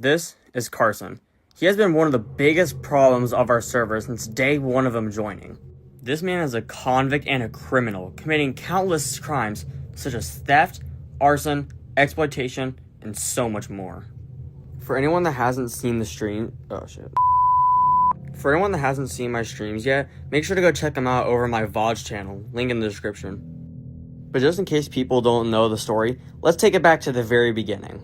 This is Carson. He has been one of the biggest problems of our server since day one of him joining. This man is a convict and a criminal, committing countless crimes such as theft, arson, exploitation, and so much more. For anyone that hasn't seen the stream... Oh, shit. For anyone that hasn't seen my streams yet, make sure to go check them out over my VOD channel, link in the description. But just in case people don't know the story, let's take it back to the very beginning.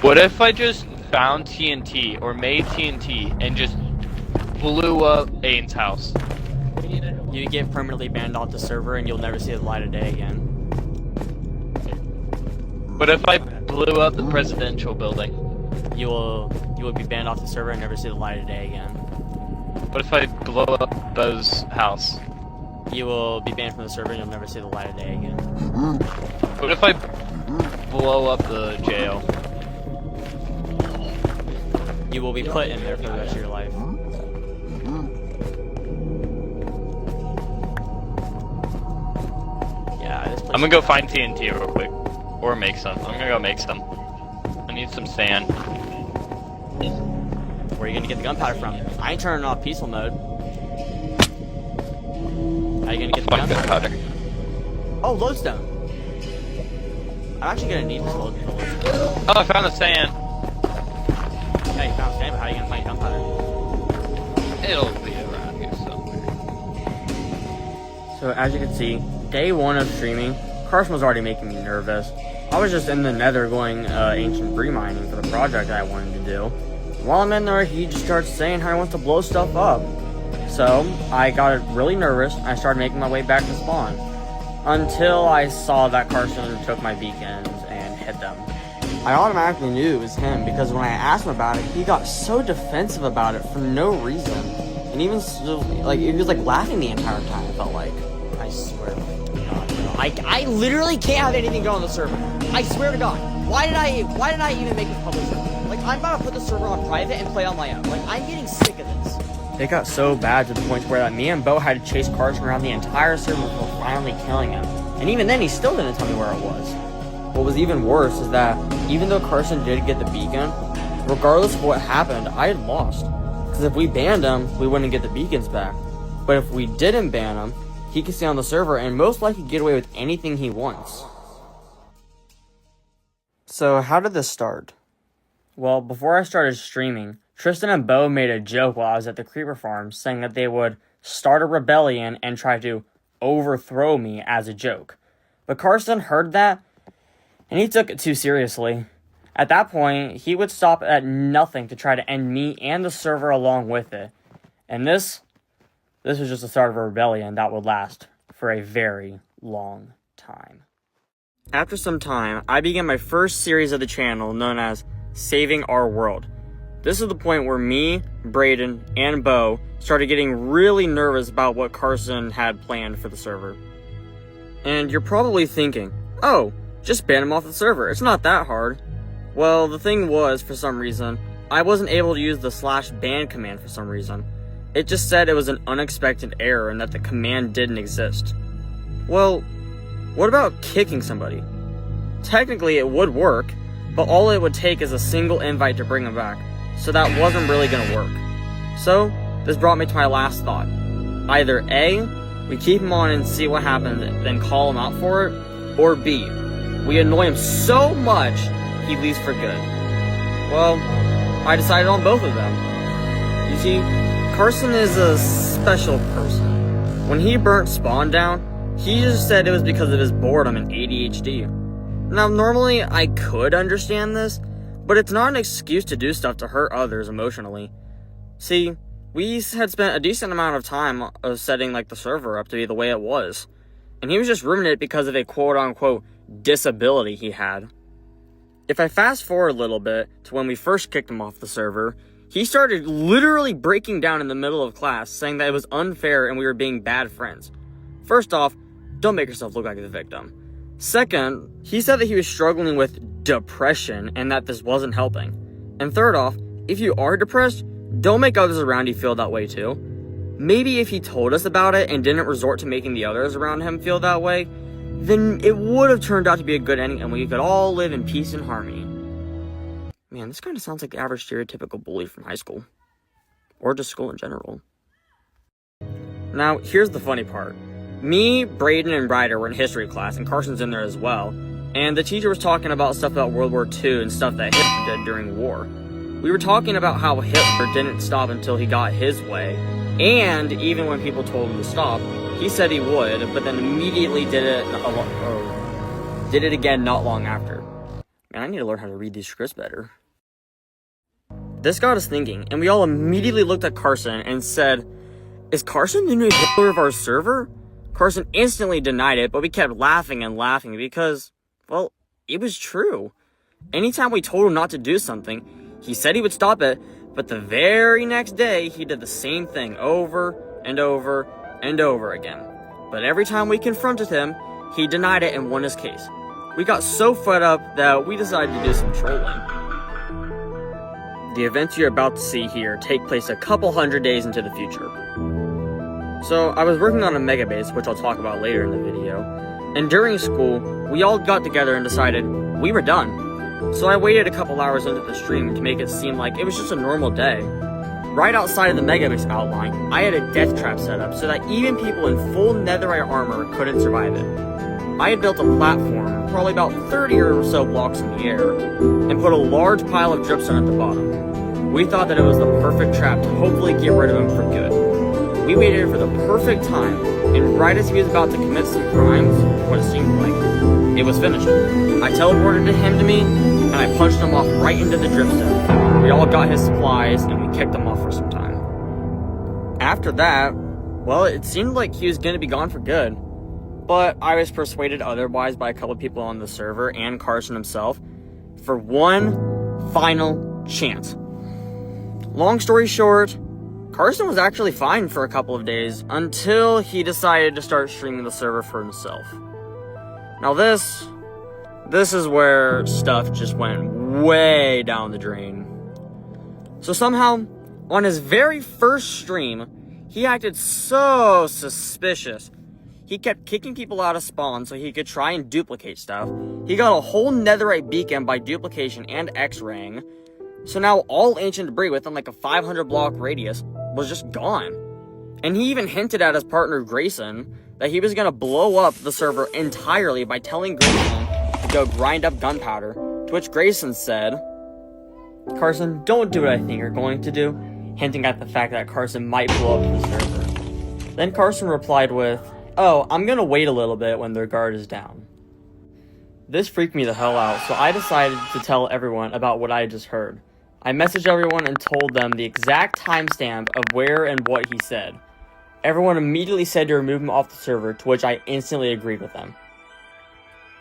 What if I just found TNT or made TNT and just blew up Aiden's house? You get permanently banned off the server and you'll never see the light of day again. What if I blew up the presidential building? You will be banned off the server and never see the light of day again. What if I blow up Bo's house? You will be banned from the server and you'll never see the light of day again. What if I blow up the jail? You will be put in there for the rest of your life. Yeah, this place I'm gonna go find TNT real quick. Or make some. I'm gonna go make some. I need some sand. Where are you gonna get the gunpowder from? I ain't turning off peaceful mode. How are you gonna get the gunpowder? Oh, lodestone. I'm actually gonna need this lodestone. Oh, I found the sand. Yeah, you found sand, but how are you gonna find gunpowder? It'll be around here somewhere. So as you can see, day one of streaming, Carson was already making me nervous. I was just in the nether going ancient breed mining for the project I wanted to do. While I'm in there, he just starts saying how he wants to blow stuff up. So I got really nervous. I started making my way back to spawn. Until I saw that Carson took my beacons and hit them. I automatically knew it was him because when I asked him about it, he got so defensive about it for no reason. And even like he was like laughing the entire time, it felt like. I swear to God, bro. I literally can't have anything go on the server. I swear to God. Why did I even make this public server? Like, I'm about to put the server on private and play on my own. Like, I'm getting sick of this. It got so bad to the point where me and Bo had to chase Carson around the entire server before finally killing him. And even then, he still didn't tell me where it was. What was even worse is that even though Carson did get the beacon, regardless of what happened, I had lost. Because if we banned him, we wouldn't get the beacons back. But if we didn't ban him, he could stay on the server and most likely get away with anything he wants. So how did this start? Well, before I started streaming, Tristan and Bo made a joke while I was at the creeper farm, saying that they would start a rebellion and try to overthrow me as a joke. But Carson heard that, and he took it too seriously. At that point, he would stop at nothing to try to end me and the server along with it. And this was just the start of a rebellion that would last for a very long time. After some time, I began my first series of the channel known as Saving Our World. This is the point where me, Braden, and Bo started getting really nervous about what Carson had planned for the server. And you're probably thinking, oh, just ban him off the server, it's not that hard. Well, the thing was, for some reason, I wasn't able to use the /ban command for some reason. It just said it was an unexpected error and that the command didn't exist. Well, what about kicking somebody? Technically it would work, but all it would take is a single invite to bring him back, so that wasn't really gonna work. So, this brought me to my last thought. Either A, we keep him on and see what happens, then call him out for it, or B, we annoy him so much, he leaves for good. Well, I decided on both of them. You see, Carson is a special person. When he burnt Spawn down, he just said it was because of his boredom and ADHD. Now, normally I could understand this, but it's not an excuse to do stuff to hurt others emotionally. See, we had spent a decent amount of time setting the server up to be the way it was, and he was just ruining it because of a quote-unquote disability he had. If I fast forward a little bit to when we first kicked him off the server, he started literally breaking down in the middle of class, saying that it was unfair and we were being bad friends. First off, don't make yourself look like the victim. Second, he said that he was struggling with depression and that this wasn't helping. And third off, if you are depressed, don't make others around you feel that way too. maybe if he told us about it and didn't resort to making the others around him feel that way, then it would have turned out to be a good ending and we could all live in peace and harmony. Man, this kind of sounds like the average stereotypical bully from high school. Or just school in general. Now, here's the funny part. Me, Braden, and Ryder were in history class, and Carson's in there as well. And the teacher was talking about stuff about World War II and stuff that Hitler did during the war. We were talking about how Hitler didn't stop until he got his way. And even when people told him to stop, he said he would, but then immediately did it again not long after. Man, I need to learn how to read these scripts better. This got us thinking, and we all immediately looked at Carson and said, "Is Carson the new Hitler of our server?" Carson instantly denied it, but we kept laughing and laughing because, well, it was true. Anytime we told him not to do something, he said he would stop it, but the very next day, he did the same thing over and over and over again. But every time we confronted him, he denied it and won his case. We got so fed up that we decided to do some trolling. The events you're about to see here take place a couple hundred days into the future. So, I was working on a megabase, which I'll talk about later in the video, and during school, we all got together and decided we were done. So I waited a couple hours into the stream to make it seem like it was just a normal day. Right outside of the megabase outline, I had a death trap set up so that even people in full netherite armor couldn't survive it. I had built a platform, probably about 30 or so blocks in the air, and put a large pile of dripstone at the bottom. We thought that it was the perfect trap to hopefully get rid of him for good. We waited for the perfect time, and right as he was about to commit some crimes, what it seemed like, it was finished. I teleported him to me, and I punched him off right into the dripstone. We all got his supplies, and we kicked him off for some time. After that, well, it seemed like he was going to be gone for good. But I was persuaded otherwise by a couple people on the server and Carson himself for one final chance. Long story short, Carson was actually fine for a couple of days until he decided to start streaming the server for himself. Now this is where stuff just went way down the drain. So somehow, on his very first stream, he acted so suspicious. He kept kicking people out of spawn so he could try and duplicate stuff. He got a whole netherite beacon by duplication and X-raying. So now all ancient debris within like a 500 block radius was just gone. And he even hinted at his partner Grayson that he was going to blow up the server entirely by telling Grayson to go grind up gunpowder, to which Grayson said, "Carson, don't do what I think you're going to do," hinting at the fact that Carson might blow up the server. Then Carson replied with, "Oh, I'm gonna wait a little bit when their guard is down." This freaked me the hell out, so I decided to tell everyone about what I had just heard. I messaged everyone and told them the exact timestamp of where and what he said. Everyone immediately said to remove him off the server, to which I instantly agreed with them.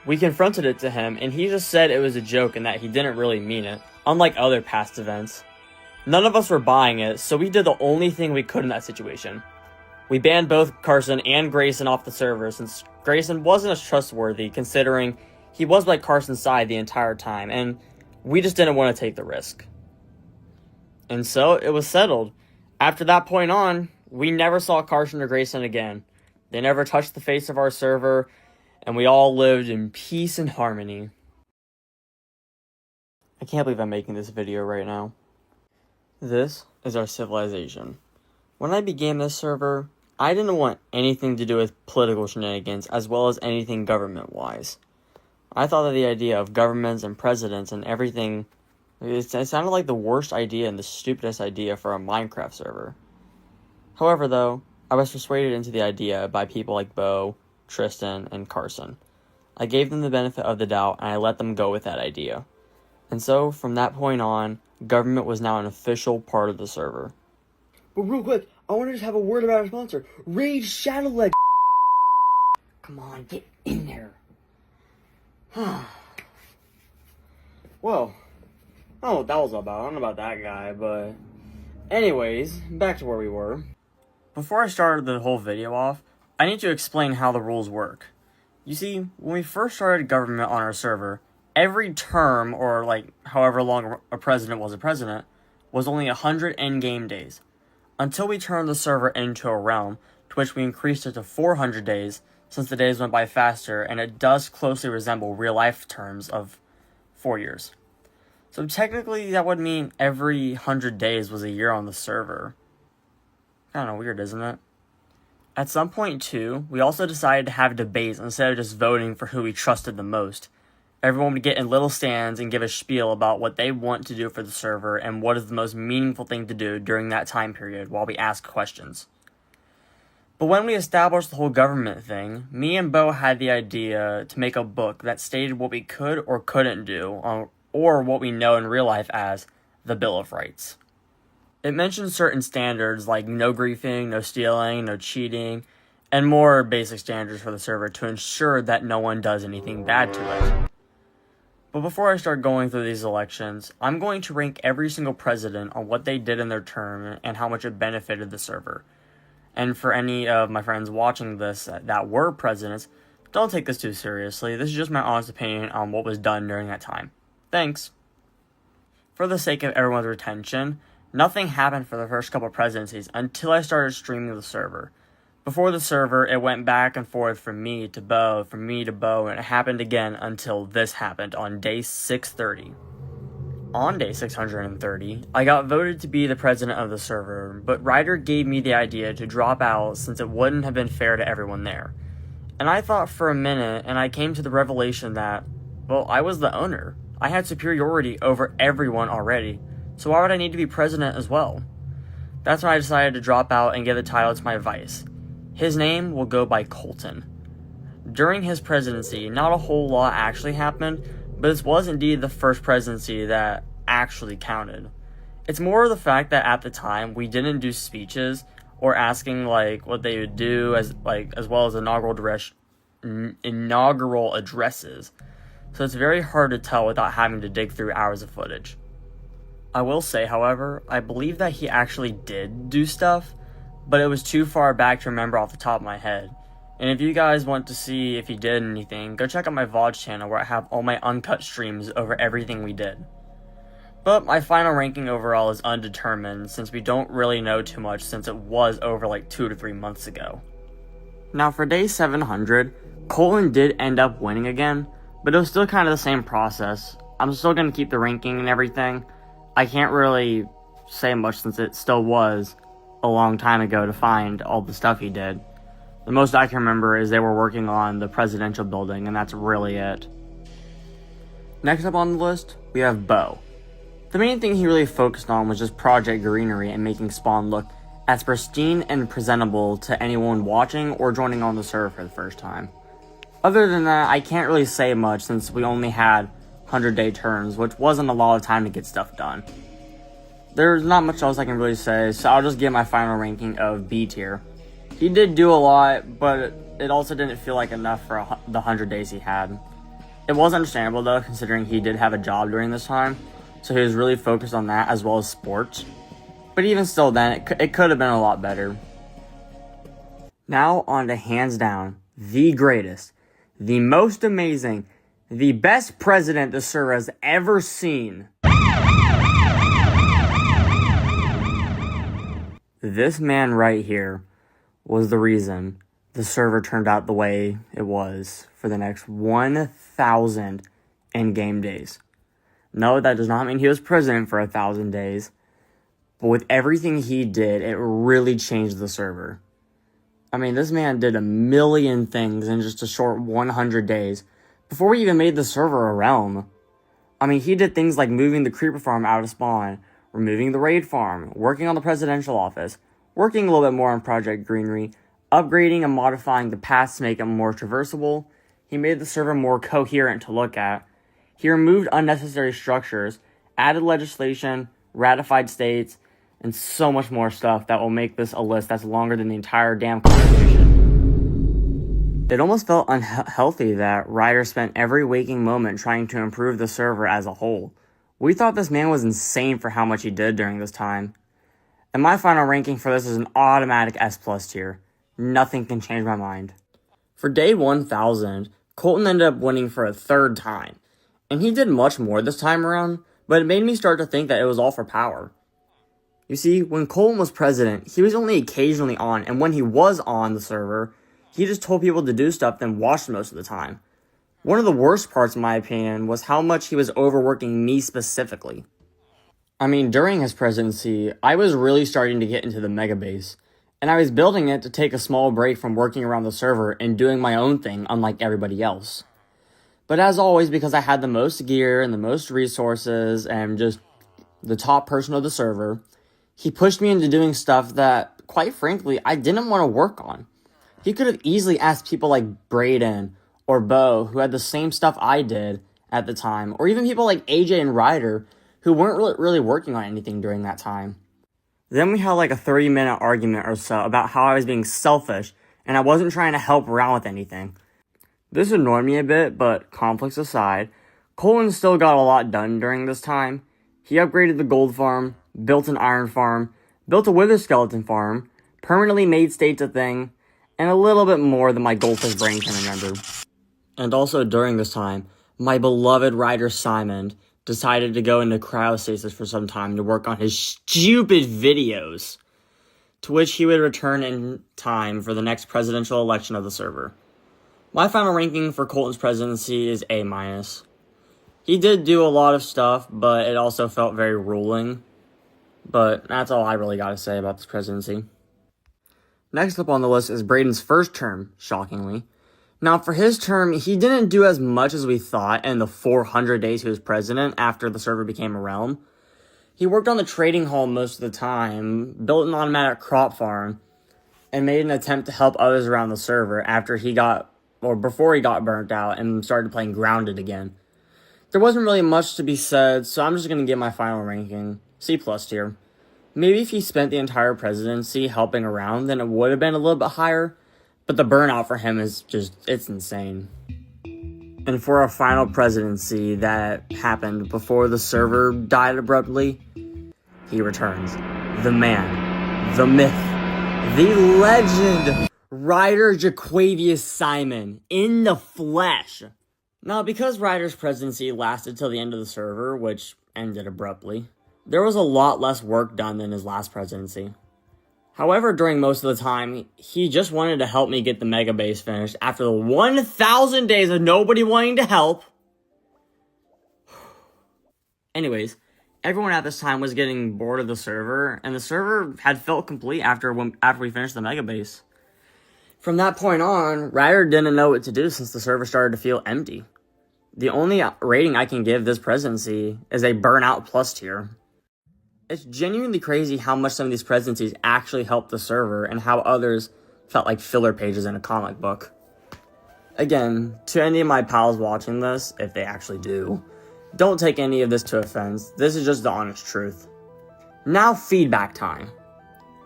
We confronted it to him, and he just said it was a joke and that he didn't really mean it, unlike other past events. None of us were buying it, so we did the only thing we could in that situation. We banned both Carson and Grayson off the server since Grayson wasn't as trustworthy considering he was by Carson's side the entire time, and we just didn't want to take the risk. And so it was settled. After that point on, we never saw Carson or Grayson again. They never touched the face of our server, and we all lived in peace and harmony. I can't believe I'm making this video right now. This is our civilization. When I began this server, I didn't want anything to do with political shenanigans as well as anything government-wise. I thought that the idea of governments and presidents and everything, it sounded like the worst idea and the stupidest idea for a Minecraft server. However, though, I was persuaded into the idea by people like Bo, Tristan, and Carson. I gave them the benefit of the doubt and I let them go with that idea. And so, from that point on, government was now an official part of the server. But real quick, I want to just have a word about our sponsor, Raid Shadowleg. Come on, get in there. Well, I don't know what that was about. I don't know about that guy, but anyways, back to where we were. Before I started the whole video off, I need to explain how the rules work. You see, when we first started government on our server, every term, or like however long a president was only 100 endgame days. until we turned the server into a realm, to which we increased it to 400 days, since the days went by faster, and it does closely resemble real-life terms of 4 years. So technically, that would mean every 100 days was a year on the server. Kind of weird, isn't it? At some point, too, we also decided to have debates instead of just voting for who we trusted the most. Everyone would get in little stands and give a spiel about what they want to do for the server and what is the most meaningful thing to do during that time period while we ask questions. But when we established the whole government thing, me and Bo had the idea to make a book that stated what we could or couldn't do, or what we know in real life as the Bill of Rights. It mentions certain standards like no griefing, no stealing, no cheating, and more basic standards for the server to ensure that no one does anything bad to it. But before I start going through these elections, I'm going to rank every single president on what they did in their term and how much it benefited the server. And for any of my friends watching this that were presidents, don't take this too seriously. This is just my honest opinion on what was done during that time. Thanks. For the sake of everyone's retention, nothing happened for the first couple presidencies until I started streaming the server. Before the server, it went back and forth from me to Bo, and it happened again until this happened on day 630. On day 630, I got voted to be the president of the server, but Ryder gave me the idea to drop out since it wouldn't have been fair to everyone there. And I thought for a minute, and I came to the revelation that, well, I was the owner. I had superiority over everyone already, so why would I need to be president as well? That's when I decided to drop out and give the title to my vice. His name will go by Colton. During his presidency, not a whole lot actually happened, but this was indeed the first presidency that actually counted. It's more of the fact that at the time, we didn't do speeches or asking what they would do as well as inaugural addresses. So it's very hard to tell without having to dig through hours of footage. I will say, however, I believe that he actually did do stuff, but it was too far back to remember off the top of my head. And if you guys want to see if he did anything, go check out my VOD channel where I have all my uncut streams over everything we did. But my final ranking overall is undetermined since we don't really know too much since it was over 2 to 3 months ago. Now for day 700, Colton did end up winning again, but it was still kind of the same process. I'm still going to keep the ranking and everything. I can't really say much since it still was a long time ago to find all the stuff he did. The most I can remember is they were working on the presidential building, and that's really it. Next up on the list, we have Bo. The main thing he really focused on was just Project Greenery and making Spawn look as pristine and presentable to anyone watching or joining on the server for the first time. Other than that, I can't really say much since we only had 100-day turns, which wasn't a lot of time to get stuff done. There's not much else I can really say, so I'll just give my final ranking of B tier. He did do a lot, but it also didn't feel like enough for the 100 days he had. It was understandable though, considering he did have a job during this time, so he was really focused on that as well as sports. But even still then, it could have been a lot better. Now on to hands down, the greatest, the most amazing, the best president the server has ever seen. This man right here was the reason the server turned out the way it was for the next 1,000 in-game days. No, that does not mean he was president for 1,000 days, but with everything he did, it really changed the server. I mean, this man did a million things in just a short 100 days before we even made the server a realm. I mean, he did things like moving the creeper farm out of spawn, removing the raid farm, working on the presidential office, working a little bit more on Project Greenery, upgrading and modifying the paths to make it more traversable. He made the server more coherent to look at. He removed unnecessary structures, added legislation, ratified states, and so much more stuff that will make this a list that's longer than the entire damn Constitution. It almost felt unhealthy that Ryder spent every waking moment trying to improve the server as a whole. We thought this man was insane for how much he did during this time. And my final ranking for this is an automatic S+ tier. Nothing can change my mind. For day 1000, Colton ended up winning for a third time. And he did much more this time around, but it made me start to think that it was all for power. You see, when Colton was president, he was only occasionally on, and when he was on the server, he just told people to do stuff, then watched most of the time. One of the worst parts, in my opinion, was how much he was overworking me specifically. I mean, during his presidency, I was really starting to get into the mega base, and I was building it to take a small break from working around the server and doing my own thing, unlike everybody else. But as always, because I had the most gear and the most resources and just the top person of the server, he pushed me into doing stuff that, quite frankly, I didn't want to work on. He could have easily asked people like Braden or Bo, who had the same stuff I did at the time, or even people like AJ and Ryder, who weren't really working on anything during that time. Then we had like a 30-minute argument or so about how I was being selfish and I wasn't trying to help around with anything. This annoyed me a bit, but conflicts aside, Colton still got a lot done during this time. He upgraded the gold farm, built an iron farm, built a wither skeleton farm, permanently made states a thing, and a little bit more than my goldfish brain can remember. And also during this time, my beloved Ryder Simon decided to go into cryostasis for some time to work on his stupid videos, to which he would return in time for the next presidential election of the server. My final ranking for Colton's presidency is A-. He did do a lot of stuff, but it also felt very ruling. But that's all I really gotta say about this presidency. Next up on the list is Braden's first term, shockingly. Now, for his term, he didn't do as much as we thought in the 400 days he was president after the server became a realm. He worked on the trading hall most of the time, built an automatic crop farm, and made an attempt to help others around the server before he got burnt out and started playing Grounded again. There wasn't really much to be said, so I'm just going to give my final ranking C+ tier. Maybe if he spent the entire presidency helping around, then it would have been a little bit higher, but the burnout for him is it's insane. And for a final presidency that happened before the server died abruptly, he returns. The man, the myth, the legend, Ryder Jaquavius Simon, in the flesh. Now, because Ryder's presidency lasted till the end of the server, which ended abruptly, there was a lot less work done than his last presidency. However, during most of the time, he just wanted to help me get the mega base finished after the 1,000 days of nobody wanting to help. Anyways, everyone at this time was getting bored of the server, and the server had felt complete after we finished the mega base. From that point on, Ryder didn't know what to do since the server started to feel empty. The only rating I can give this presidency is a burnout plus tier. It's genuinely crazy how much some of these presidencies actually helped the server and how others felt like filler pages in a comic book. Again, to any of my pals watching this, if they actually do, don't take any of this to offense. This is just the honest truth. Now, feedback time.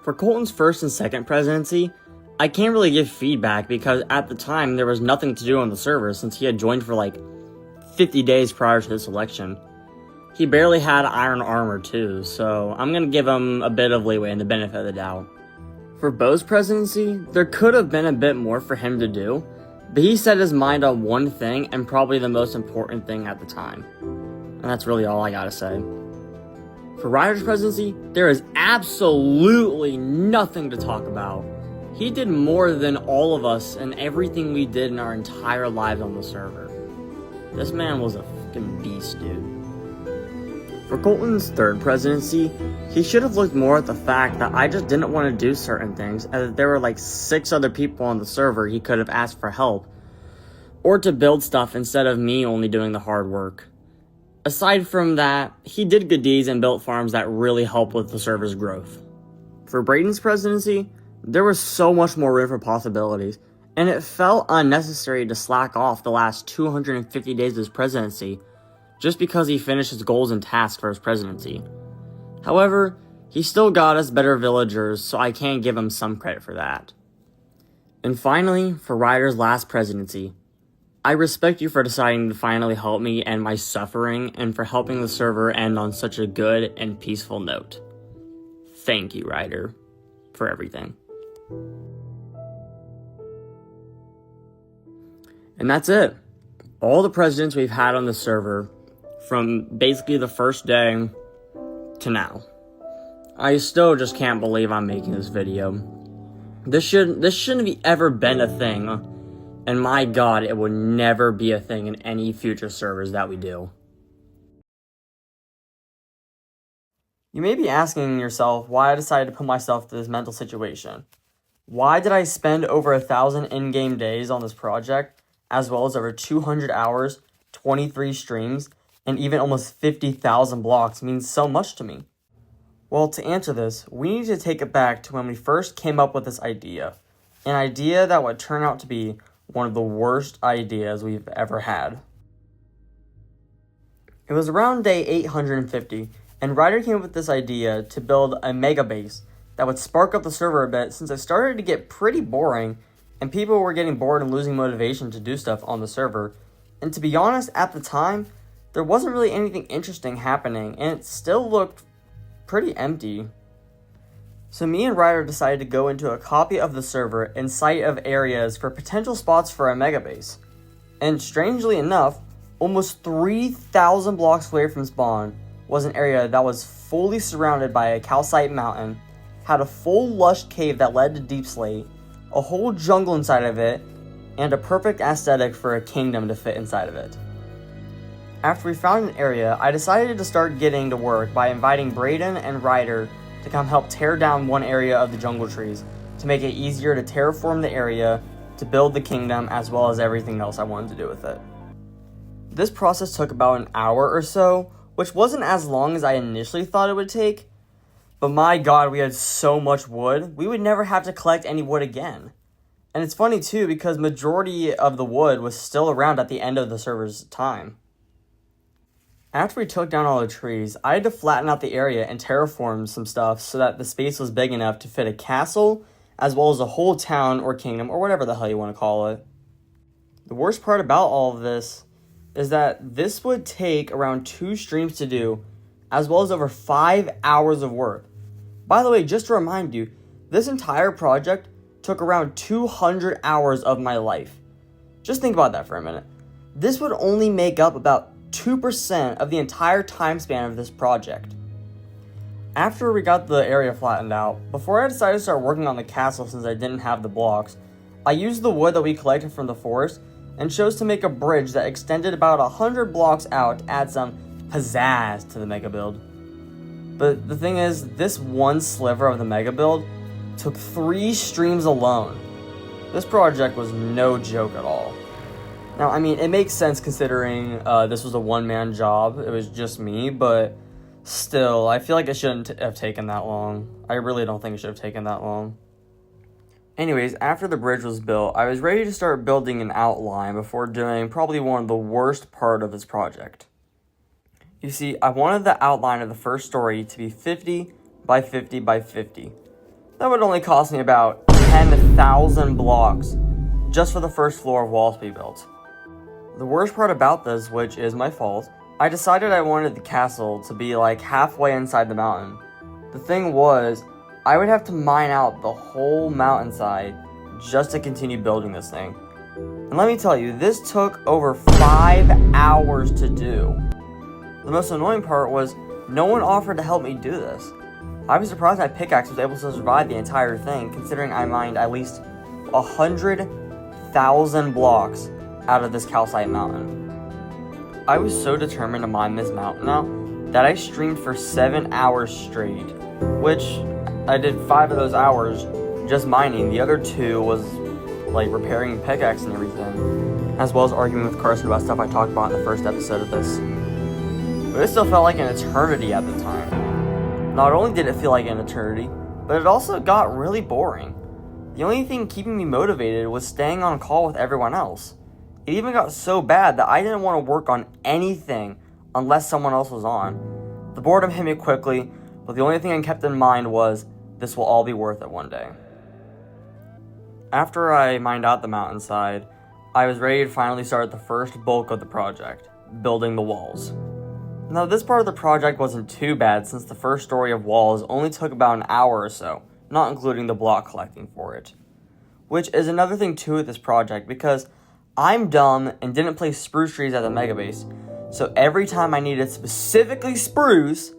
For Colton's first and second presidency, I can't really give feedback because at the time there was nothing to do on the server since he had joined for like 50 days prior to this election. He barely had iron armor too, so I'm gonna give him a bit of leeway and the benefit of the doubt. For Bo's presidency, there could have been a bit more for him to do, but he set his mind on one thing and probably the most important thing at the time. And that's really all I gotta say. For Ryder's presidency, there is absolutely nothing to talk about. He did more than all of us and everything we did in our entire lives on the server. This man was a fucking beast, dude. For Colton's third presidency, he should have looked more at the fact that I just didn't want to do certain things, as there were like 6 other people on the server he could have asked for help, or to build stuff instead of me only doing the hard work. Aside from that, he did good deeds and built farms that really helped with the server's growth. For Braden's presidency, there was so much more room for possibilities, and it felt unnecessary to slack off the last 250 days of his presidency, just because he finished his goals and tasks for his presidency. However, he still got us better villagers, so I can give him some credit for that. And finally, for Ryder's last presidency, I respect you for deciding to finally help me end my suffering and for helping the server end on such a good and peaceful note. Thank you, Ryder, for everything. And that's it. All the presidents we've had on the server from basically the first day to now. I still just can't believe I'm making this video. This shouldn't have ever been a thing, and my god, it would never be a thing in any future servers that we do. You may be asking yourself why I decided to put myself through this mental situation. Why did I spend over 1,000 in-game days on this project, as well as over 200 hours, 23 streams, and even almost 50,000 blocks means so much to me? Well, to answer this, we need to take it back to when we first came up with this idea. An idea that would turn out to be one of the worst ideas we've ever had. It was around day 850, and Ryder came up with this idea to build a mega base that would spark up the server a bit since it started to get pretty boring and people were getting bored and losing motivation to do stuff on the server. And to be honest, at the time, there wasn't really anything interesting happening and it still looked pretty empty. So me and Ryder decided to go into a copy of the server in sight of areas for potential spots for a mega base. And strangely enough, almost 3,000 blocks away from spawn was an area that was fully surrounded by a calcite mountain, had a full lush cave that led to Deep Slate, a whole jungle inside of it, and a perfect aesthetic for a kingdom to fit inside of it. After we found an area, I decided to start getting to work by inviting Brayden and Ryder to come help tear down one area of the jungle trees to make it easier to terraform the area to build the kingdom as well as everything else I wanted to do with it. This process took about an hour or so, which wasn't as long as I initially thought it would take, but my god, we had so much wood, we would never have to collect any wood again. And it's funny too, because majority of the wood was still around at the end of the server's time. After we took down all the trees, I had to flatten out the area and terraform some stuff so that the space was big enough to fit a castle, as well as a whole town or kingdom, or whatever the hell you want to call it. The worst part about all of this is that this would take around 2 streams to do, as well as over 5 hours of work. By the way, just to remind you, this entire project took around 200 hours of my life. Just think about that for a minute. This would only make up about 2% of the entire time span of this project. After we got the area flattened out, before I decided to start working on the castle since I didn't have the blocks, I used the wood that we collected from the forest and chose to make a bridge that extended about 100 blocks out to add some pizzazz to the mega build. But the thing is, this one sliver of the mega build took 3 streams alone. This project was no joke at all. Now, I mean, it makes sense considering this was a one-man job. It was just me, but still, I feel like it shouldn't have taken that long. I really don't think it should have taken that long. Anyways, after the bridge was built, I was ready to start building an outline before doing probably one of the worst part of this project. You see, I wanted the outline of the first story to be 50 by 50 by 50. That would only cost me about 10,000 blocks just for the first floor of walls to be built. The worst part about this, which is my fault, I decided I wanted the castle to be like halfway inside the mountain. The thing was, I would have to mine out the whole mountainside just to continue building this thing. And let me tell you, this took over 5 hours to do. The most annoying part was, no one offered to help me do this. I was surprised my pickaxe was able to survive the entire thing, considering I mined at least 100,000 blocks out of this calcite mountain. I was so determined to mine this mountain out that I streamed for 7 hours straight, which I did 5 of those hours just mining. The other 2 was like repairing pickaxe and everything, as well as arguing with Carson about stuff I talked about in the first episode of this. But it still felt like an eternity at the time. Not only did it feel like an eternity, but it also got really boring. The only thing keeping me motivated was staying on call with everyone else. It even got so bad that I didn't want to work on anything unless someone else was on. The boredom hit me quickly, but the only thing I kept in mind was, this will all be worth it one day. After I mined out the mountainside, I was ready to finally start the first bulk of the project, building the walls. Now, this part of the project wasn't too bad since the first story of walls only took about an hour or so, not including the block collecting for it. Which is another thing too with this project, because I'm dumb and didn't place spruce trees at the mega base, so every time I needed specifically spruce,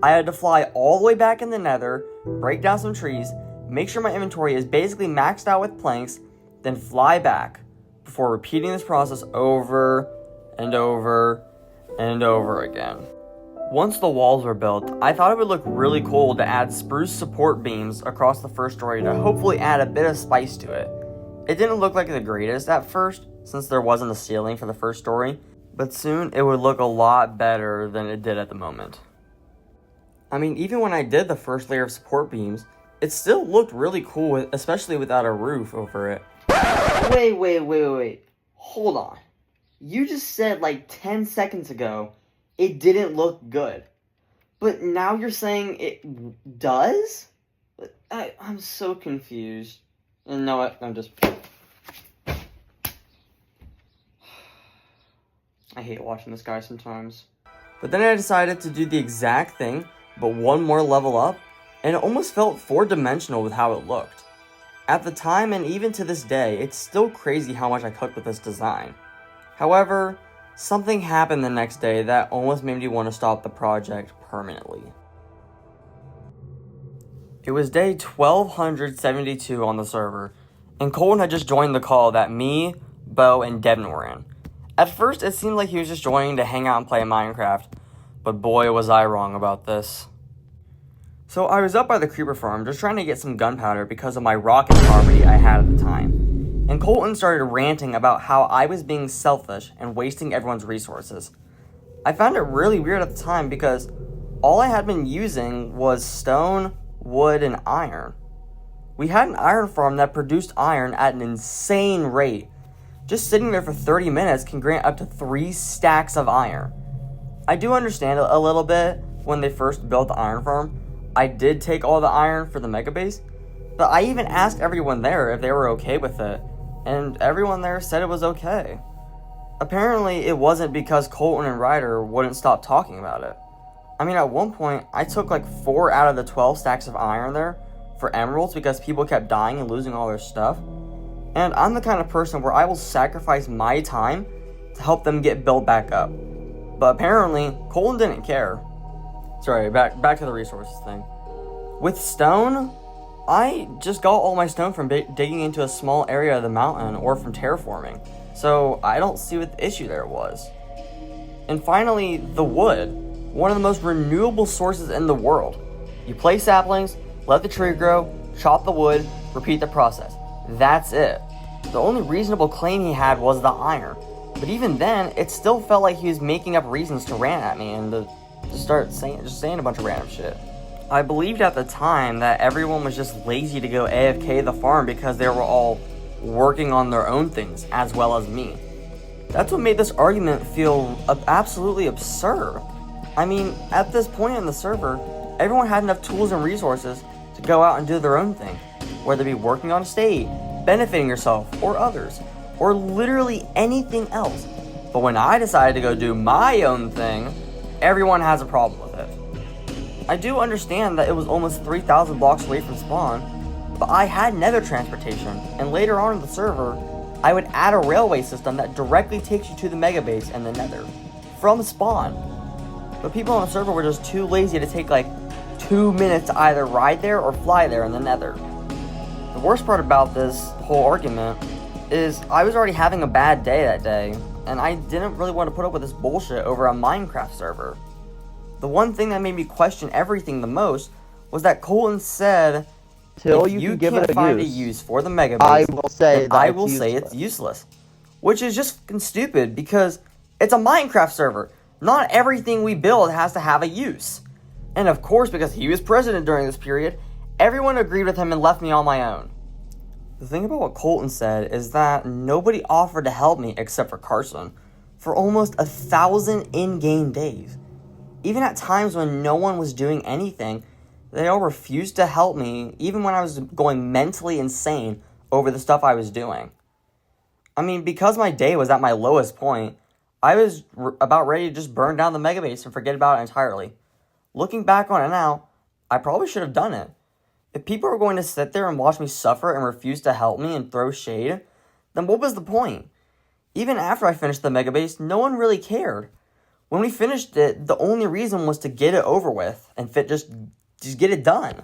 I had to fly all the way back in the nether, break down some trees, make sure my inventory is basically maxed out with planks, then fly back before repeating this process over and over and over again. Once the walls were built, I thought it would look really cool to add spruce support beams across the first story to hopefully add a bit of spice to it. It didn't look like the greatest at first, since there wasn't a ceiling for the first story, but soon it would look a lot better than it did at the moment. I mean, even when I did the first layer of support beams, it still looked really cool, especially without a roof over it. Wait. Hold on. You just said like 10 seconds ago it didn't look good. But now you're saying it does? I'm so confused. And no, I'm just... I hate watching this guy sometimes. But then I decided to do the exact thing, but one more level up, and it almost felt four-dimensional with how it looked. At the time, and even to this day, it's still crazy how much I cooked with this design. However, something happened the next day that almost made me want to stop the project permanently. It was day 1272 on the server, and Colton had just joined the call that me, Bo, and Devin were in. At first, it seemed like he was just joining to hang out and play Minecraft, but boy was I wrong about this. So I was up by the creeper farm just trying to get some gunpowder because of my rocket poverty I had at the time. And Colton started ranting about how I was being selfish and wasting everyone's resources. I found it really weird at the time because all I had been using was stone, wood, and iron. We had an iron farm that produced iron at an insane rate. Just sitting there for 30 minutes can grant up to 3 stacks of iron. I do understand a little bit when they first built the iron farm. I did take all the iron for the mega base, but I even asked everyone there if they were okay with it, and everyone there said it was okay. Apparently, it wasn't because Colton and Ryder wouldn't stop talking about it. I mean, at one point, I took like 4 out of the 12 stacks of iron there for emeralds because people kept dying and losing all their stuff. And I'm the kind of person where I will sacrifice my time to help them get built back up. But apparently, Colton didn't care. Sorry, back to the resources thing. With stone, I just got all my stone from digging into a small area of the mountain or from terraforming. So I don't see what the issue there was. And finally, the wood. One of the most renewable sources in the world. You place saplings, let the tree grow, chop the wood, repeat the process. That's it. The only reasonable claim he had was the iron. But even then, it still felt like he was making up reasons to rant at me and to start saying a bunch of random shit. I believed at the time that everyone was just lazy to go AFK the farm because they were all working on their own things, as well as me. That's what made this argument feel absolutely absurd. I mean, at this point in the server, everyone had enough tools and resources to go out and do their own thing, whether it be working on a state, benefiting yourself or others, or literally anything else. But when I decided to go do my own thing, everyone has a problem with it. I do understand that it was almost 3,000 blocks away from spawn, but I had nether transportation, and later on in the server, I would add a railway system that directly takes you to the mega base and the nether, from spawn. But people on the server were just too lazy to take like 2 minutes to either ride there or fly there in the nether. The worst part about this whole argument is I was already having a bad day that day, and I didn't really want to put up with this bullshit over a Minecraft server. The one thing that made me question everything the most was that Colton said, if you can't find a use for the mega base, I will say it's useless. Which is just fucking stupid because it's a Minecraft server. Not everything we build has to have a use. And of course, because he was president during this period, everyone agreed with him and left me on my own. The thing about what Colton said is that nobody offered to help me except for Carson for almost 1,000 in-game days. Even at times when no one was doing anything, they all refused to help me even when I was going mentally insane over the stuff I was doing. I mean, because my day was at my lowest point, I was about ready to just burn down the mega base and forget about it entirely. Looking back on it now, I probably should have done it. If people were going to sit there and watch me suffer and refuse to help me and throw shade, then what was the point? Even after I finished the mega base, no one really cared. When we finished it, the only reason was to get it over with and just get it done.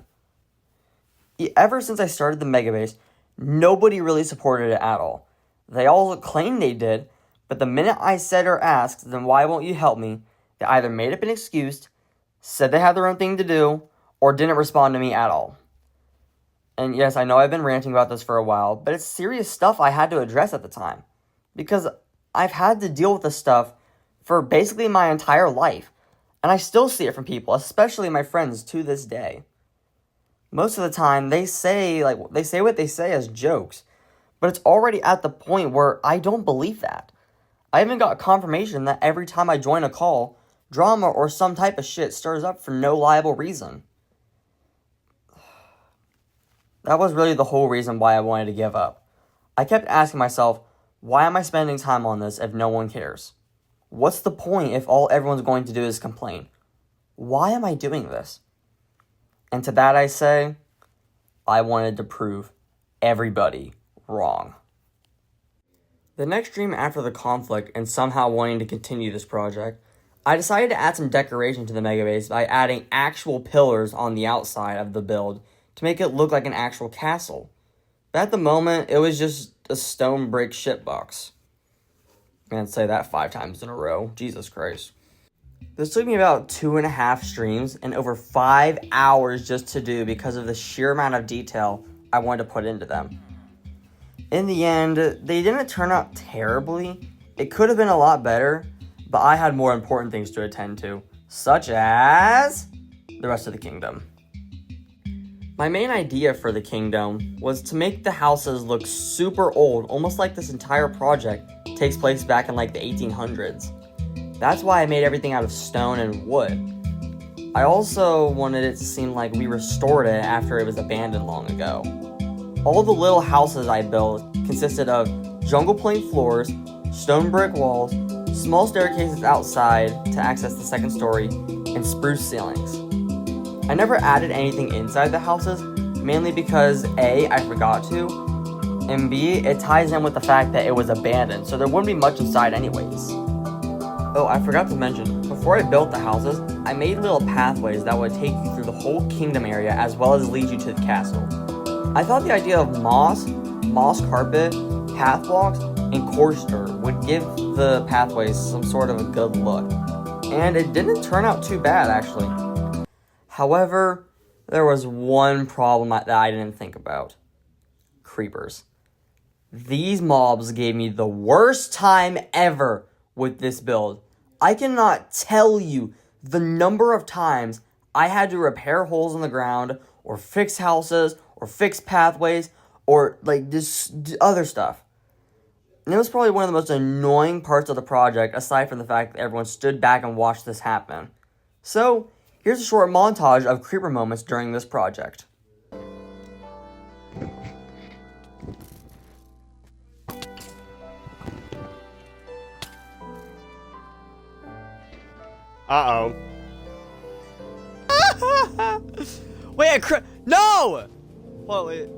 Ever since I started the Megabase, nobody really supported it at all. They all claimed they did, but the minute I said or asked, then why won't you help me, they either made up an excuse, said they had their own thing to do, or didn't respond to me at all. And yes, I know I've been ranting about this for a while, but it's serious stuff I had to address at the time. Because I've had to deal with this stuff for basically my entire life. And I still see it from people, especially my friends, to this day. Most of the time, they say what they say as jokes, but it's already at the point where I don't believe that. I even got confirmation that every time I join a call, drama or some type of shit stirs up for no liable reason. That was really the whole reason why I wanted to give up. I kept asking myself, why am I spending time on this if no one cares? What's the point if all everyone's going to do is complain? Why am I doing this? And to that I say, I wanted to prove everybody wrong. The next dream after the conflict and somehow wanting to continue this project, I decided to add some decoration to the Megabase by adding actual pillars on the outside of the build to make it look like an actual castle. But at the moment, it was just a stone brick shitbox. I'm gonna say that 5 times in a row. Jesus Christ. This took me about 2.5 streams and over 5 hours just to do because of the sheer amount of detail I wanted to put into them. In the end, they didn't turn out terribly. It could have been a lot better, but I had more important things to attend to, such as the rest of the kingdom. My main idea for the kingdom was to make the houses look super old, almost like this entire project takes place back in like the 1800s. That's why I made everything out of stone and wood. I also wanted it to seem like we restored it after it was abandoned long ago. All the little houses I built consisted of jungle plank floors, stone brick walls, small staircases outside to access the second story, and spruce ceilings. I never added anything inside the houses, mainly because A, I forgot to, and B, it ties in with the fact that it was abandoned, so there wouldn't be much inside anyways. Oh, I forgot to mention, before I built the houses, I made little pathways that would take you through the whole kingdom area as well as lead you to the castle. I thought the idea of moss carpet, path blocks, and coarse dirt would give the pathways some sort of a good look. And it didn't turn out too bad, actually. However, there was one problem that I didn't think about. Creepers. These mobs gave me the worst time ever with this build. I cannot tell you the number of times I had to repair holes in the ground, or fix houses, or fix pathways, or like this other stuff. And it was probably one of the most annoying parts of the project, aside from the fact that everyone stood back and watched this happen. So, here's a short montage of creeper moments during this project. Uh-oh. Wait, no! Hold wait.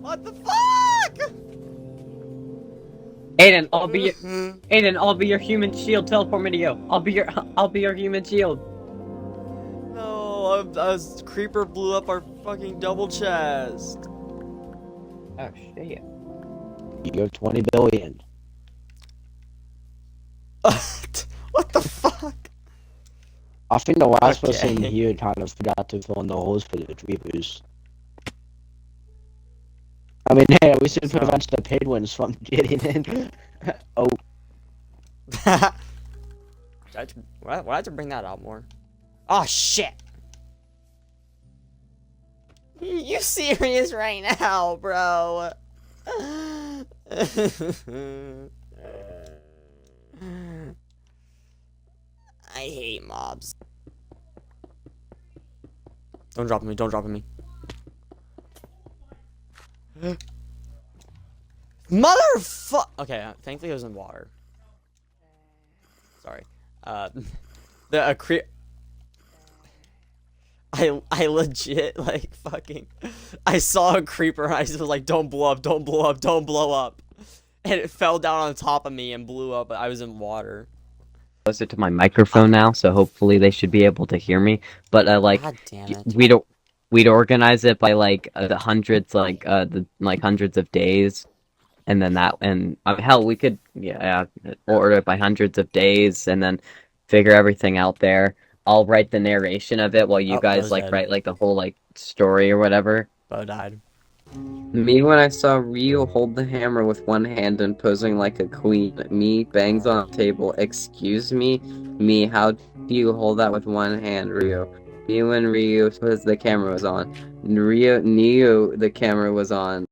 What the fuck? Aiden, I'll be your human shield. Teleport me to you. I'll be your human shield. No, a creeper blew up our fucking double chest. Oh shit. You have 20 billion. What the fuck? I think the last Okay. person here kind of forgot to fill in the holes for the creepers. I mean, hey, at least it prevents the penguins from getting in. Oh. Why did I have to bring that out more? Oh shit! You serious right now, bro? I hate mobs. Don't drop on me, don't drop on me. Motherfuck! Okay, thankfully it was in water. Sorry. I legit, like, fucking... I saw a creeper and I just was like, don't blow up, don't blow up, don't blow up. And it fell down on top of me and blew up, but I was in water. closer to my microphone now, so hopefully they should be able to hear me. But God damn it. we'd organize it by the hundreds, hundreds of days, and then hell, we could order it by hundreds of days, and then figure everything out there. I'll write the narration of it while you guys Bo's dead. write the whole story or whatever. Bo died. Me when I saw Ryu hold the hammer with one hand and posing like a queen. Me bangs on the table. Excuse me? Me, how do you hold that with one hand, Ryu? Me when Ryu, because the camera was on. Neo, the camera was on.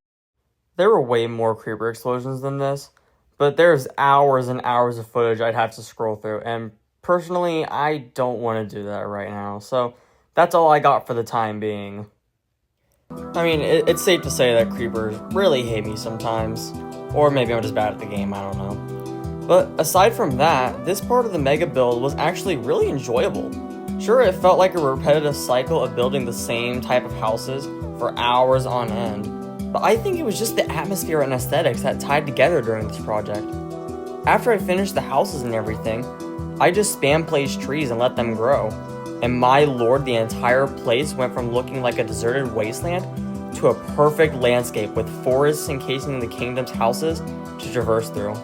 There were way more creeper explosions than this, but there's hours and hours of footage I'd have to scroll through, and personally, I don't want to do that right now, so that's all I got for the time being. I mean, it's safe to say that creepers really hate me sometimes, or maybe I'm just bad at the game, I don't know. But aside from that, this part of the mega build was actually really enjoyable. Sure, it felt like a repetitive cycle of building the same type of houses for hours on end, but I think it was just the atmosphere and aesthetics that tied together during this project. After I finished the houses and everything, I just spam placed trees and let them grow. And my lord, the entire place went from looking like a deserted wasteland to a perfect landscape with forests encasing the kingdom's houses to traverse through.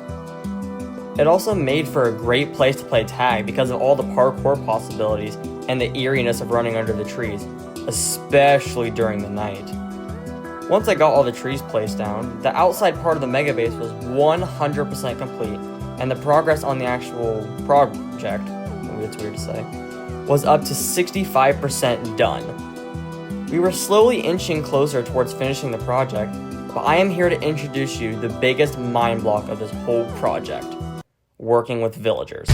It also made for a great place to play tag because of all the parkour possibilities and the eeriness of running under the trees, especially during the night. Once I got all the trees placed down, the outside part of the mega base was 100% complete, and the progress on the actual project, maybe it's weird to say, was up to 65% done. We were slowly inching closer towards finishing the project, but I am here to introduce you the biggest mind block of this whole project: working with villagers.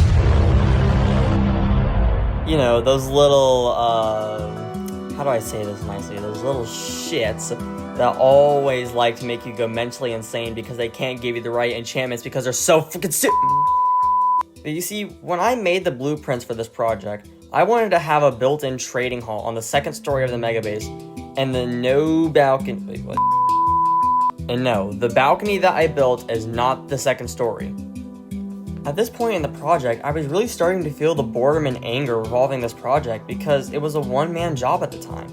You know, those little, how do I say this nicely? Those little shits that always like to make you go mentally insane because they can't give you the right enchantments because they're so freaking stupid. But you see, when I made the blueprints for this project, I wanted to have a built-in trading hall on the second story of the mega base, and the the balcony that I built is not the second story. At this point in the project, I was really starting to feel the boredom and anger revolving this project because it was a one-man job at the time.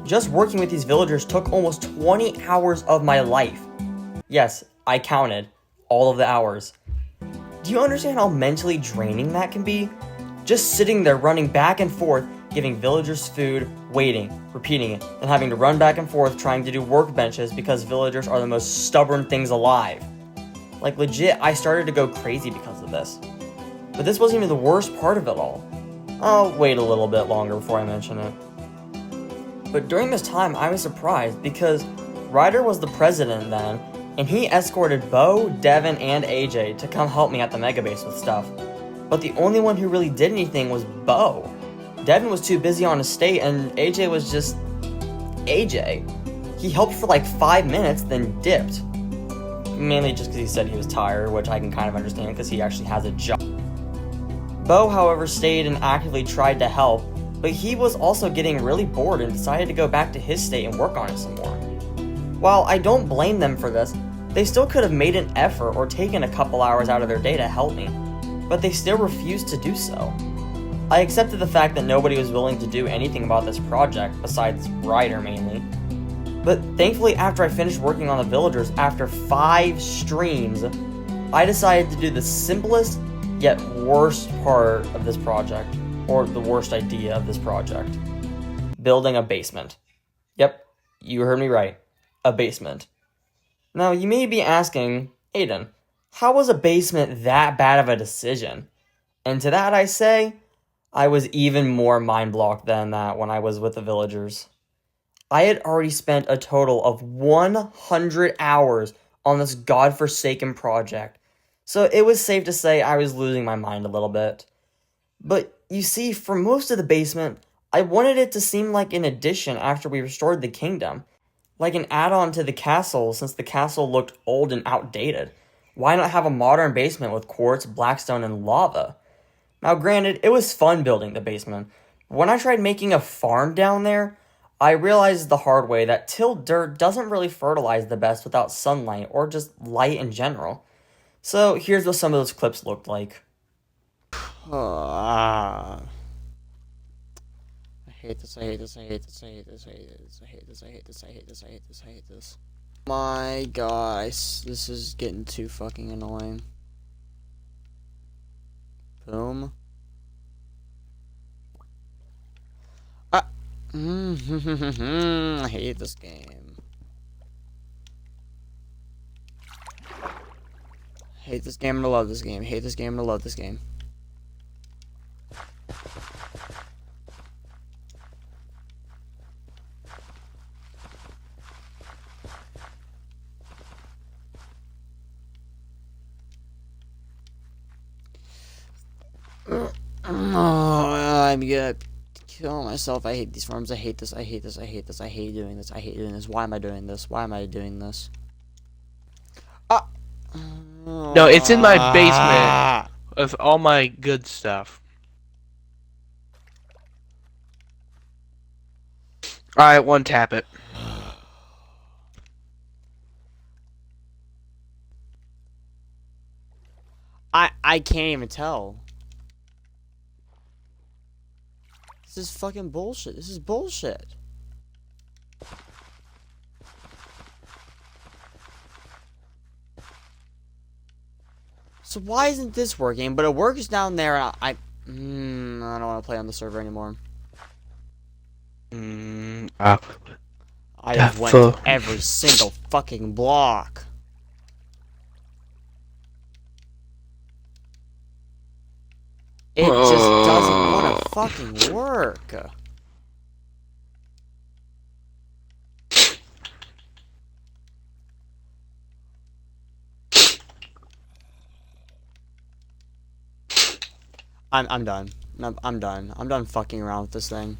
Just working with these villagers took almost 20 hours of my life. Yes, I counted all of the hours. Do you understand how mentally draining that can be? Just sitting there running back and forth, giving villagers food, waiting, repeating it, and having to run back and forth trying to do workbenches because villagers are the most stubborn things alive. Like legit, I started to go crazy because of this. But this wasn't even the worst part of it all. I'll wait a little bit longer before I mention it. But during this time, I was surprised because Ryder was the president then, and he escorted Bo, Devin, and AJ to come help me at the mega base with stuff. But the only one who really did anything was Bo. Devin was too busy on his state, and AJ was just AJ. He helped for like 5 minutes, then dipped. Mainly just because he said he was tired, which I can kind of understand because he actually has a job. Bo, however, stayed and actively tried to help, but he was also getting really bored and decided to go back to his state and work on it some more. While I don't blame them for this, they still could have made an effort or taken a couple hours out of their day to help me, but they still refused to do so. I accepted the fact that nobody was willing to do anything about this project, besides Ryder mainly. But thankfully, after I finished working on the villagers after 5 streams, I decided to do the simplest yet worst part of this project, or the worst idea of this project: building a basement. Yep, you heard me right, a basement. Now, you may be asking, Aiden, how was a basement that bad of a decision? And to that I say, I was even more mind-blocked than that when I was with the villagers. I had already spent a total of 100 hours on this godforsaken project, so it was safe to say I was losing my mind a little bit. But you see, for most of the basement, I wanted it to seem like an addition after we restored the kingdom, like an add-on to the castle since the castle looked old and outdated. Why not have a modern basement with quartz, blackstone, and lava? Now granted, it was fun building the basement, but when I tried making a farm down there, I realized the hard way that tilled dirt doesn't really fertilize the best without sunlight or just light in general. So here's what some of those clips looked like. I hate this, I hate this, I hate this, I hate this, I hate this, I hate this, I hate this, I hate this, I hate this, I hate this. My gosh, this is getting too fucking annoying. Boom. Ah. I hate this game. Hate this game and I love this game. Hate this game and I love this game. Oh, I'm gonna kill myself. I hate these farms. I hate this. I hate this. I hate this. I hate doing this. I hate doing this. Why am I doing this? Why am I doing this? Ah. No, it's in my basement with all my good stuff. Alright, one tap it. I can't even tell. This is fucking bullshit. This is bullshit. So why isn't this working? But it works down there. And I don't want to play on the server anymore. I just went to every single fucking block. It just doesn't want to fucking work. I'm done. I'm done. I'm done fucking around with this thing.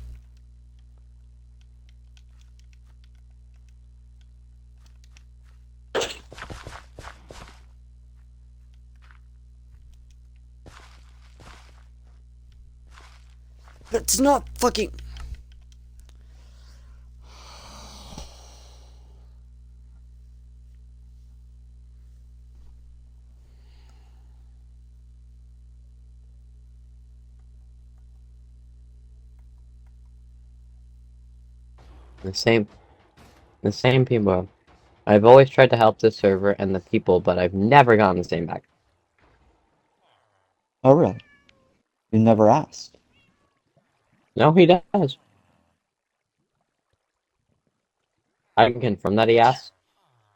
It's not fucking... The same people. I've always tried to help the server and the people, but I've never gotten the same back. Oh, really? You never asked. No, he does. I can confirm that he asked.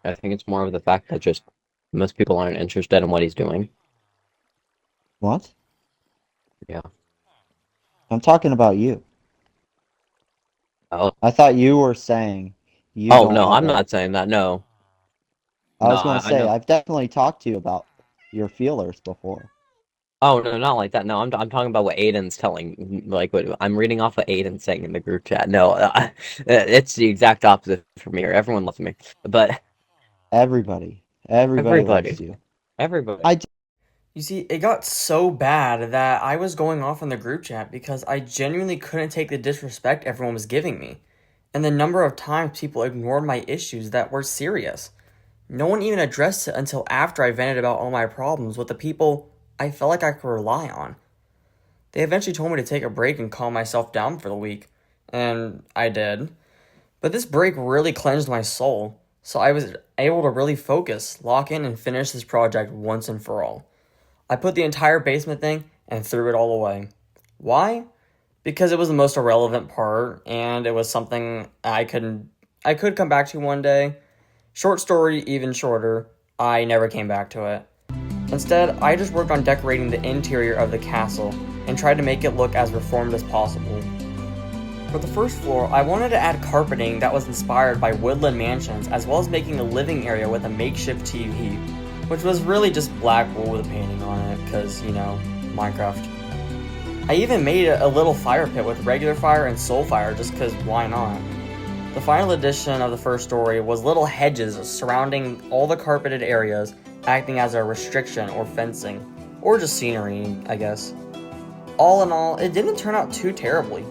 I think it's more of the fact that just most people aren't interested in what he's doing. What? Yeah. I'm talking about you. Oh. I thought you were saying you Oh, don't no, have I'm a- not saying that, no. I was No, going to I say, know. I've definitely talked to you about your feelers before. Oh, no, not like that. No, I'm talking about what Aiden's telling, like, what I'm reading off what Aiden's saying in the group chat. No, it's the exact opposite for me, or everyone loves me. But Everybody loves you. everybody. You see, it got so bad that I was going off on the group chat because I genuinely couldn't take the disrespect everyone was giving me. And the number of times people ignored my issues that were serious. No one even addressed it until after I vented about all my problems with the people I felt like I could rely on. They eventually told me to take a break and calm myself down for the week. And I did. But this break really cleansed my soul, so I was able to really focus, lock in, and finish this project once and for all. I put the entire basement thing and threw it all away. Why? Because it was the most irrelevant part, and it was something I could come back to one day. Short story, even shorter, I never came back to it. Instead, I just worked on decorating the interior of the castle and tried to make it look as reformed as possible. For the first floor, I wanted to add carpeting that was inspired by woodland mansions, as well as making a living area with a makeshift TV, which was really just black wool with a painting on it, because, you know, Minecraft. I even made a little fire pit with regular fire and soul fire, just because why not? The final addition of the first story was little hedges surrounding all the carpeted areas, acting as a restriction or fencing, or just scenery, I guess. All in all, it didn't turn out too terribly.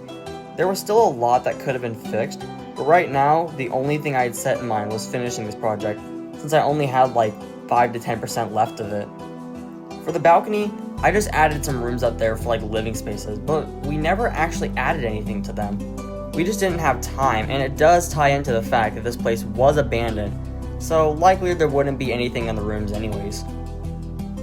There was still a lot that could have been fixed, but right now, the only thing I had set in mind was finishing this project, since I only had like 5 to 10% left of it. For the balcony, I just added some rooms up there for like living spaces, but we never actually added anything to them. We just didn't have time, and it does tie into the fact that this place was abandoned, so likely there wouldn't be anything in the rooms anyways.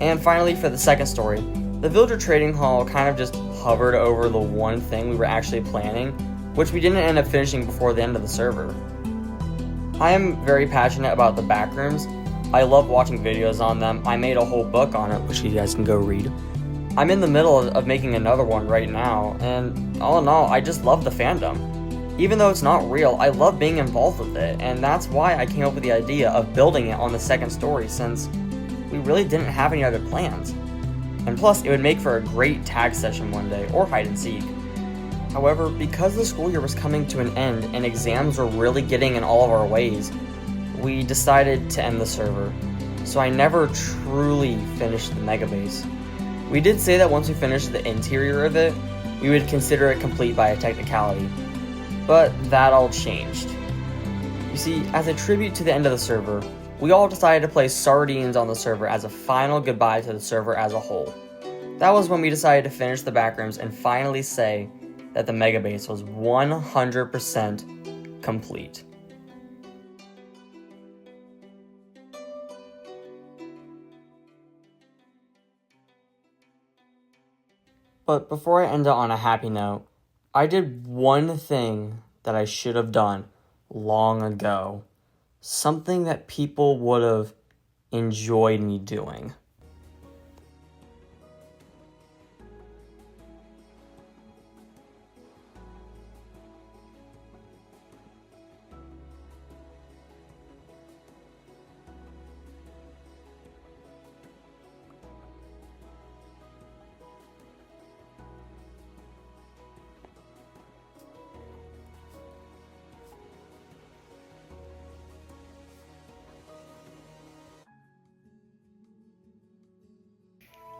And finally, for the second story, the Villager Trading Hall kind of just hovered over the one thing we were actually planning, which we didn't end up finishing before the end of the server. I am very passionate about the backrooms. I love watching videos on them. I made a whole book on it, which you guys can go read. I'm in the middle of making another one right now, and all in all, I just love the fandom. Even though it's not real, I love being involved with it, and that's why I came up with the idea of building it on the second story, since we really didn't have any other plans. And plus, it would make for a great tag session one day, or hide and seek. However, because the school year was coming to an end and exams were really getting in all of our ways, we decided to end the server. So I never truly finished the mega base. We did say that once we finished the interior of it, we would consider it complete by a technicality. But that all changed. You see, as a tribute to the end of the server, we all decided to play Sardines on the server as a final goodbye to the server as a whole. That was when we decided to finish the backrooms and finally say that the mega base was 100% complete. But before I end it on a happy note, I did one thing that I should have done long ago. Something that people would have enjoyed me doing.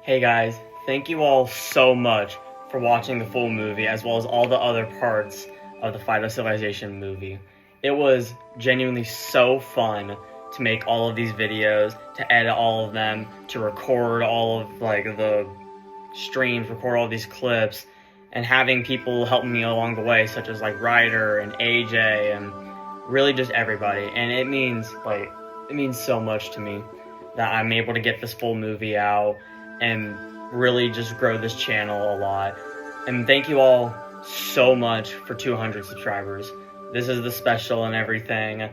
Hey guys, thank you all so much for watching the full movie as well as all the other parts of the Fight of Civilization movie. It was genuinely so fun to make all of these videos, to edit all of them, to record all of like the streams, record all these clips, and having people help me along the way, such as like Ryder and AJ and really just everybody. And it means so much to me that I'm able to get this full movie out and really just grow this channel a lot. And thank you all so much for 200 subscribers. This is the special and everything.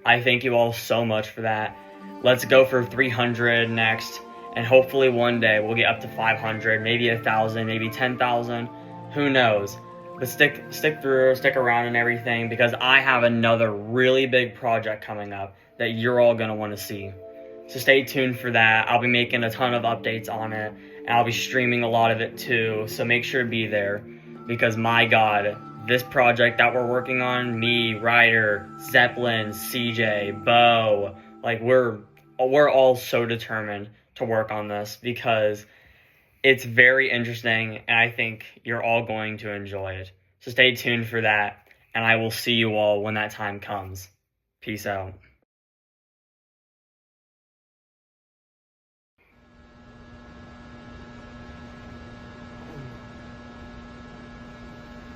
I thank you all so much for that. Let's go for 300 next, and hopefully one day we'll get up to 500, maybe 1,000, maybe 10,000. Who knows? But stick through, stick around and everything, because I have another really big project coming up that you're all gonna want to see. So stay tuned for that. I'll be making a ton of updates on it, and I'll be streaming a lot of it too, so make sure to be there, because my god, this project that we're working on, me, Ryder, Zeppelin, CJ, Bo, like we're all so determined to work on this, because it's very interesting, and I think you're all going to enjoy it. So stay tuned for that, and I will see you all when that time comes. Peace out.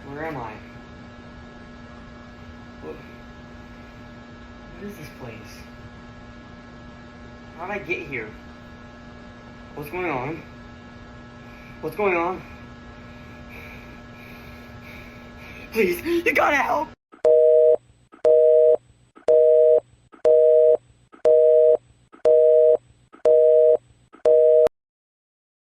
Where am I? What is this place? How did I get here? What's going on? What's going on? Please, you gotta help!